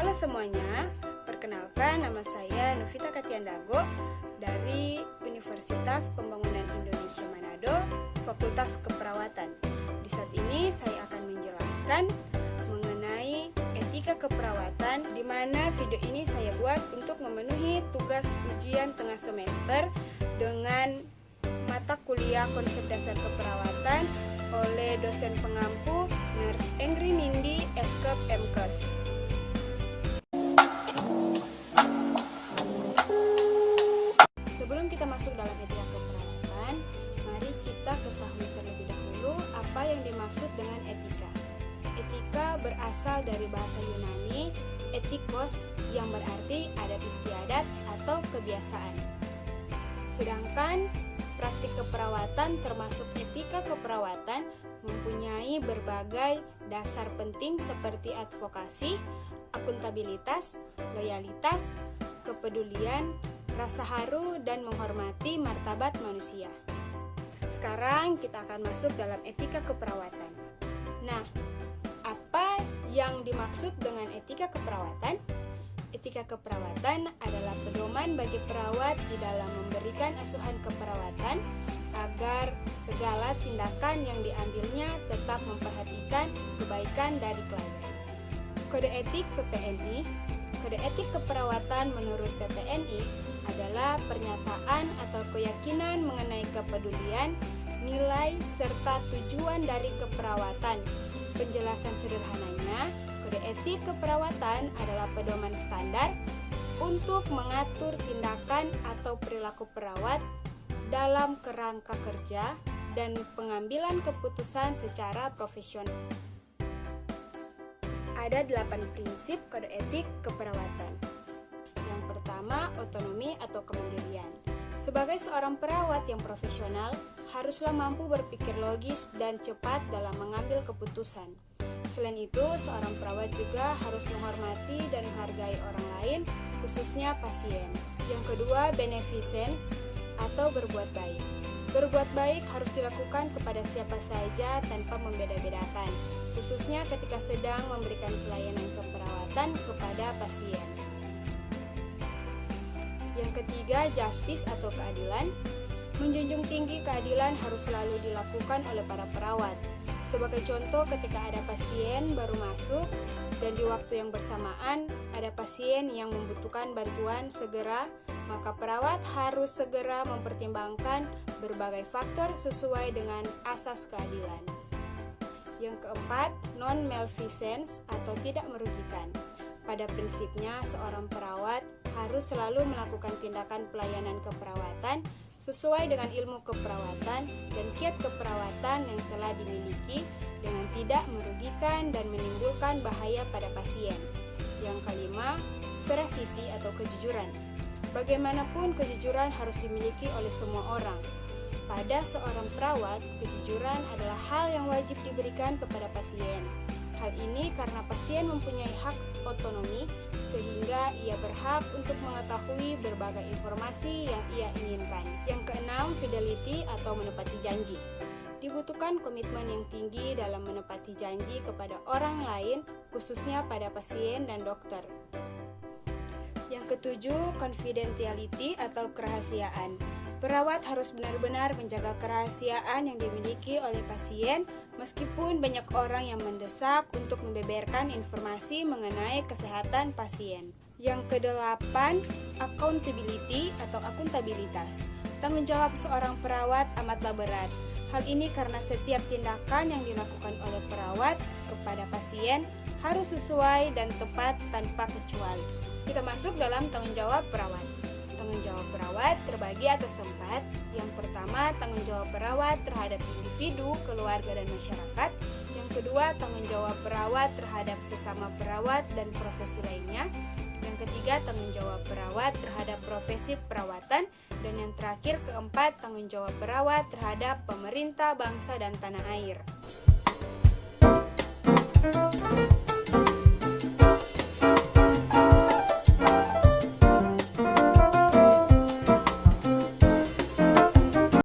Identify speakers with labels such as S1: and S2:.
S1: Halo semuanya, perkenalkan nama saya Novita Katiandago dari Universitas Pembangunan Indonesia Manado, Fakultas Keperawatan. Di saat ini saya akan menjelaskan mengenai etika keperawatan, di mana video ini saya buat untuk memenuhi tugas ujian tengah semester dengan mata kuliah konsep dasar keperawatan oleh dosen pengampu Nurse Engri Nindi Eskep MKes. Sebelum kita masuk dalam etika keperawatan, mari kita ketahui terlebih dahulu apa yang dimaksud dengan etika. Etika berasal dari bahasa Yunani etikos yang berarti adat istiadat atau kebiasaan. Sedangkan praktik keperawatan termasuk etika keperawatan mempunyai berbagai dasar penting seperti advokasi, akuntabilitas, loyalitas, kepedulian, rasa haru, dan menghormati martabat manusia. Sekarang kita akan masuk dalam etika keperawatan. Nah, apa yang dimaksud dengan etika keperawatan? Etika keperawatan adalah pedoman bagi perawat di dalam memberikan asuhan keperawatan agar segala tindakan yang diambilnya tetap memperhatikan kebaikan dari klien. Kode etik PPNI. Kode etik keperawatan menurut PPNI adalah pernyataan atau keyakinan mengenai kepedulian, nilai, serta tujuan dari keperawatan. Penjelasan sederhananya, kode etik keperawatan adalah pedoman standar untuk mengatur tindakan atau perilaku perawat dalam kerangka kerja dan pengambilan keputusan secara profesional. Ada 8 prinsip kode etik keperawatan. Yang pertama, otonomi atau kemandirian. Sebagai seorang perawat yang profesional, haruslah mampu berpikir logis dan cepat dalam mengambil keputusan. Selain itu, seorang perawat juga harus menghormati dan menghargai orang lain, khususnya pasien. Yang kedua, beneficence atau berbuat baik. Berbuat baik harus dilakukan kepada siapa saja tanpa membeda-bedakan, khususnya ketika sedang memberikan pelayanan keperawatan kepada pasien. Yang ketiga, justice atau keadilan. Menjunjung tinggi keadilan harus selalu dilakukan oleh para perawat. Sebagai contoh, ketika ada pasien baru masuk dan di waktu yang bersamaan ada pasien yang membutuhkan bantuan segera, maka perawat harus segera mempertimbangkan berbagai faktor sesuai dengan asas keadilan. Yang keempat, non-malfeasance atau tidak merugikan. Pada prinsipnya, seorang perawat harus selalu melakukan tindakan pelayanan keperawatan sesuai dengan ilmu keperawatan dan kiat keperawatan yang telah dimiliki dengan tidak merugikan dan menimbulkan bahaya pada pasien. Yang kelima, veracity atau kejujuran. Bagaimanapun kejujuran harus dimiliki oleh semua orang. Pada seorang perawat, kejujuran adalah hal yang wajib diberikan kepada pasien. Hal ini karena pasien mempunyai hak otonomi sehingga ia berhak untuk mengetahui berbagai informasi yang ia inginkan. Yang keenam, fidelity atau menepati janji. Dibutuhkan komitmen yang tinggi dalam menepati janji kepada orang lain, khususnya pada pasien dan dokter. Yang ketujuh, confidentiality atau kerahasiaan. Perawat harus benar-benar menjaga kerahasiaan yang dimiliki oleh pasien meskipun banyak orang yang mendesak untuk membeberkan informasi mengenai kesehatan pasien. Yang kedelapan, accountability atau akuntabilitas. Tanggung jawab seorang perawat amatlah berat. Hal ini karena setiap tindakan yang dilakukan oleh perawat kepada pasien harus sesuai dan tepat tanpa kecuali. Kita masuk dalam tanggung jawab perawat. Tanggung jawab perawat terbagi atas 4. Yang pertama, tanggung jawab perawat terhadap individu, keluarga, dan masyarakat. Yang kedua, tanggung jawab perawat terhadap sesama perawat dan profesi lainnya. Yang ketiga, tanggung jawab perawat terhadap profesi perawatan. Dan yang terakhir, keempat, tanggung jawab perawat terhadap pemerintah, bangsa, dan tanah air.